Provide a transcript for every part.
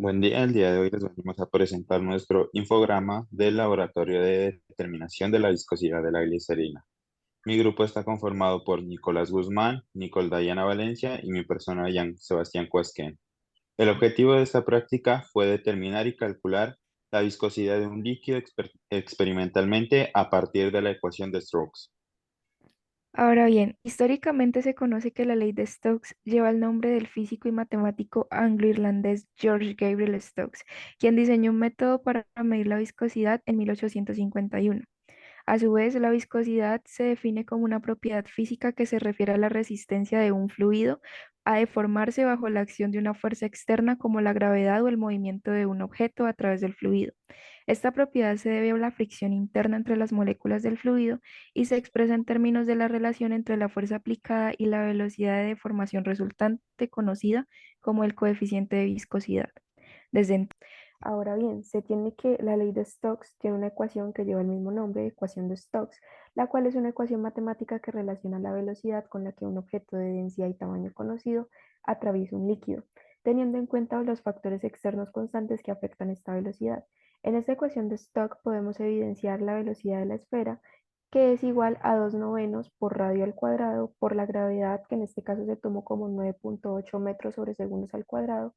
Buen día, el día de hoy les venimos a presentar nuestro infograma del Laboratorio de Determinación de la Viscosidad de la Glicerina. Mi grupo está conformado por Nicolás Guzmán, Nicole Dayana Valencia y mi persona, Jan Sebastián Cuesquén. El objetivo de esta práctica fue determinar y calcular la viscosidad de un líquido experimentalmente a partir de la ecuación de Stokes. Ahora bien, históricamente se conoce que la ley de Stokes lleva el nombre del físico y matemático anglo-irlandés George Gabriel Stokes, quien diseñó un método para medir la viscosidad en 1851. A su vez, la viscosidad se define como una propiedad física que se refiere a la resistencia de un fluido a deformarse bajo la acción de una fuerza externa como la gravedad o el movimiento de un objeto a través del fluido. Esta propiedad se debe a la fricción interna entre las moléculas del fluido y se expresa en términos de la relación entre la fuerza aplicada y la velocidad de deformación resultante, conocida como el coeficiente de viscosidad. Desde Ahora bien, se tiene que la ley de Stokes tiene una ecuación que lleva el mismo nombre, ecuación de Stokes, la cual es una ecuación matemática que relaciona la velocidad con la que un objeto de densidad y tamaño conocido atraviesa un líquido, teniendo en cuenta los factores externos constantes que afectan esta velocidad. En esta ecuación de Stokes podemos evidenciar la velocidad de la esfera, que es igual a 2 novenos por radio al cuadrado por la gravedad, que en este caso se tomó como 9.8 metros sobre segundos al cuadrado,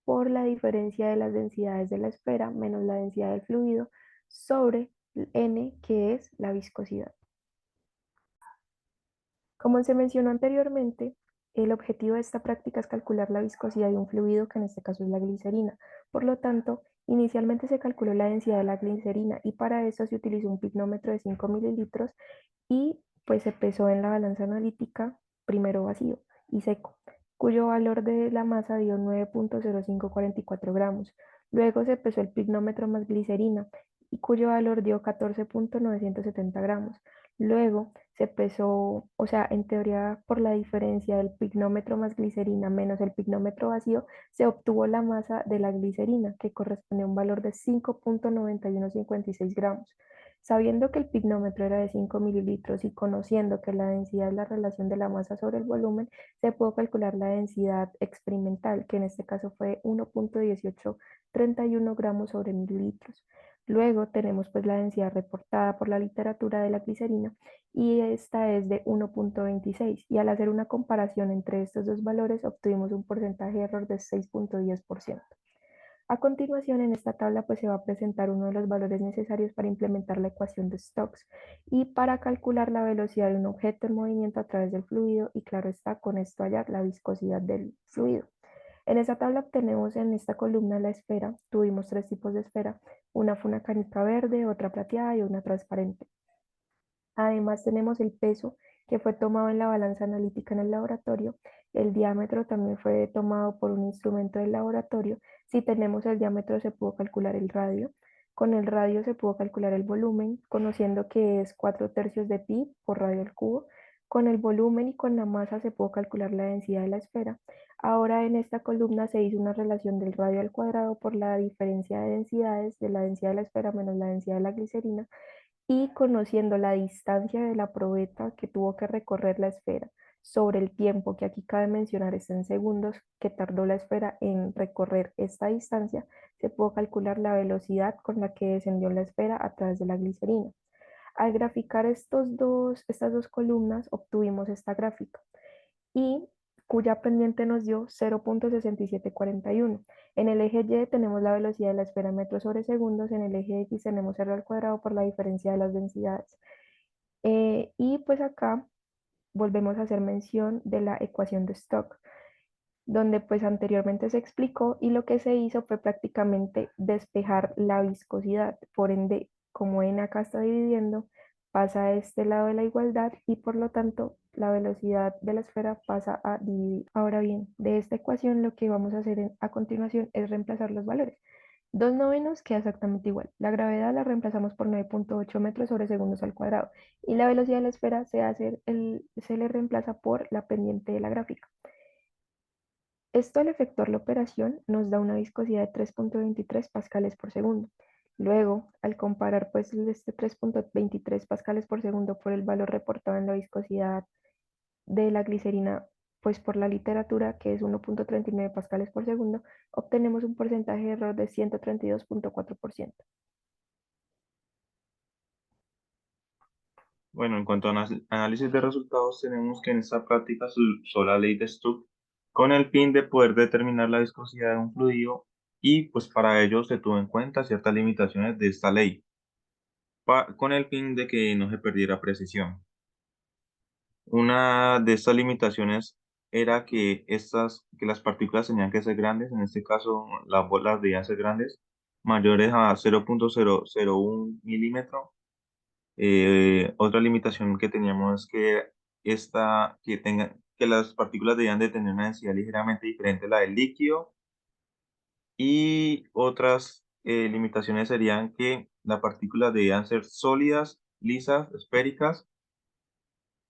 por la diferencia de las densidades de la esfera menos la densidad del fluido sobre n, que es la viscosidad. Como se mencionó anteriormente, el objetivo de esta práctica es calcular la viscosidad de un fluido, que en este caso es la glicerina. Por lo tanto, inicialmente se calculó la densidad de la glicerina y para eso se utilizó un pignómetro de 5 mililitros y pues se pesó en la balanza analítica, primero vacío y seco, cuyo valor de la masa dio 9.0544 gramos. Luego se pesó el pignómetro más glicerina y cuyo valor dio 14.970 gramos. Luego se pesó, o sea, en teoría por la diferencia del pignómetro más glicerina menos el pignómetro vacío, se obtuvo la masa de la glicerina, que corresponde a un valor de 5.9156 gramos. Sabiendo que el pignómetro era de 5 mililitros y conociendo que la densidad es la relación de la masa sobre el volumen, se pudo calcular la densidad experimental, que en este caso fue 1.1831 gramos sobre mililitros. Luego tenemos pues la densidad reportada por la literatura de la glicerina y esta es de 1.26 y al hacer una comparación entre estos dos valores obtuvimos un porcentaje de error de 6.10%. A continuación, en esta tabla pues se va a presentar uno de los valores necesarios para implementar la ecuación de Stokes y para calcular la velocidad de un objeto en movimiento a través del fluido y claro está con esto hallar la viscosidad del fluido. En esta tabla obtenemos en esta columna la esfera. Tuvimos tres tipos de esfera. Una fue una canica verde, otra plateada y una transparente. Además tenemos el peso que fue tomado en la balanza analítica en el laboratorio. El diámetro también fue tomado por un instrumento del laboratorio. Si tenemos el diámetro se pudo calcular el radio. Con el radio se pudo calcular el volumen, conociendo que es 4 tercios de pi por radio al cubo. Con el volumen y con la masa se pudo calcular la densidad de la esfera. Ahora en esta columna se hizo una relación del radio al cuadrado por la diferencia de densidades de la densidad de la esfera menos la densidad de la glicerina y conociendo la distancia de la probeta que tuvo que recorrer la esfera sobre el tiempo, que aquí cabe mencionar está en segundos, que tardó la esfera en recorrer esta distancia, se pudo calcular la velocidad con la que descendió la esfera a través de la glicerina. Al graficar estas dos columnas obtuvimos esta gráfica y cuya pendiente nos dio 0.6741. En el eje Y tenemos la velocidad de la esfera en metros sobre segundos, en el eje X tenemos r al cuadrado por la diferencia de las densidades. Y pues acá volvemos a hacer mención de la ecuación de Stokes, donde pues anteriormente se explicó y lo que se hizo fue prácticamente despejar la viscosidad. Por ende, como n acá está dividiendo, pasa a este lado de la igualdad y por lo tanto la velocidad de la esfera pasa a dividir. Ahora bien, de esta ecuación lo que vamos a hacer a continuación es reemplazar los valores. 2 novenos queda exactamente igual. La gravedad la reemplazamos por 9.8 metros sobre segundos al cuadrado y la velocidad de la esfera se le reemplaza por la pendiente de la gráfica. Esto al efectuar la operación nos da una viscosidad de 3.23 pascales por segundo. Luego, al comparar pues este 3.23 pascales por segundo por el valor reportado en la viscosidad de la glicerina pues por la literatura, que es 1.39 pascales por segundo, obtenemos un porcentaje de error de 132.4%. Bueno, en cuanto a análisis de resultados, tenemos que en esta práctica se usó la ley de Stokes con el fin de poder determinar la viscosidad de un fluido y pues para ello se tuvo en cuenta ciertas limitaciones de esta ley con el fin de que no se perdiera precisión. Una de estas limitaciones era que las partículas tenían que ser grandes, en este caso las bolas debían ser grandes, mayores a 0.001 milímetro. Otra limitación que teníamos es que las partículas debían de tener una densidad ligeramente diferente a la del líquido y otras limitaciones serían que las partículas debían ser sólidas, lisas, esféricas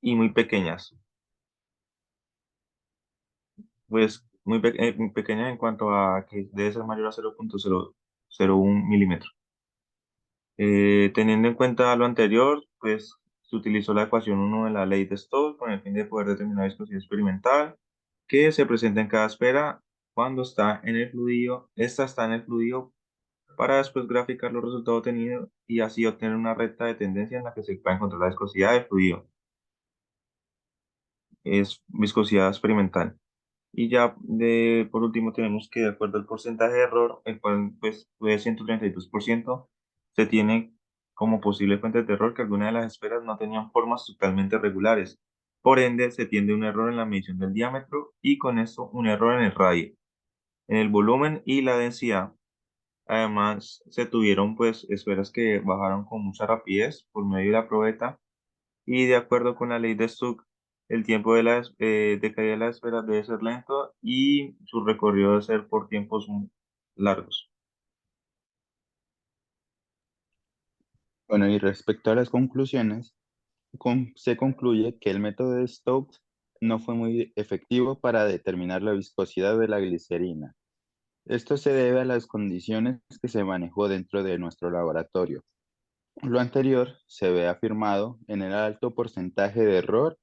y muy pequeñas. Pues muy pequeñas en cuanto a que debe ser mayor a 0.001 milímetros. Teniendo en cuenta lo anterior, pues se utilizó la ecuación 1 de la ley de Stokes con el fin de poder determinar la viscosidad experimental que se presenta en cada esfera cuando está en el fluido. Esta está en el fluido para después graficar los resultados obtenidos y así obtener una recta de tendencia en la que se pueda encontrar la viscosidad del fluido. Es viscosidad experimental. Y ya por último tenemos que de acuerdo al porcentaje de error, el cual pues fue 132%, se tiene como posible fuente de error que algunas de las esferas no tenían formas totalmente regulares. Por ende, se tiende un error en la medición del diámetro y con esto un error en el radio, en el volumen y la densidad. Además, se tuvieron pues esferas que bajaron con mucha rapidez por medio de la probeta y de acuerdo con la ley de Stuck, el tiempo de caída de las esferas debe ser lento y su recorrido debe ser por tiempos largos. Bueno, y respecto a las conclusiones, se concluye que el método de Stokes no fue muy efectivo para determinar la viscosidad de la glicerina. Esto se debe a las condiciones que se manejó dentro de nuestro laboratorio. Lo anterior se ve afirmado en el alto porcentaje de error,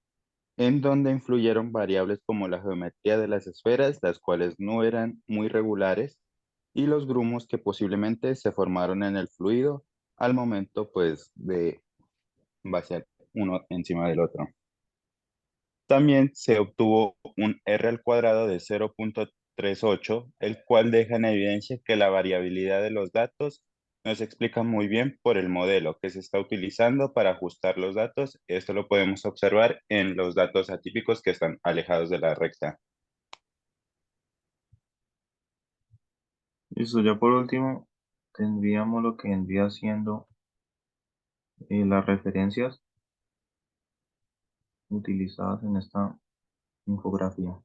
en donde influyeron variables como la geometría de las esferas, las cuales no eran muy regulares, y los grumos que posiblemente se formaron en el fluido al momento pues de vaciar uno encima del otro. También se obtuvo un R al cuadrado de 0.38, el cual deja en evidencia que la variabilidad de los datos no se explica muy bien por el modelo que se está utilizando para ajustar los datos. Esto lo podemos observar en los datos atípicos que están alejados de la recta. Listo, ya por último, tendríamos lo que vendría siendo las referencias utilizadas en esta infografía.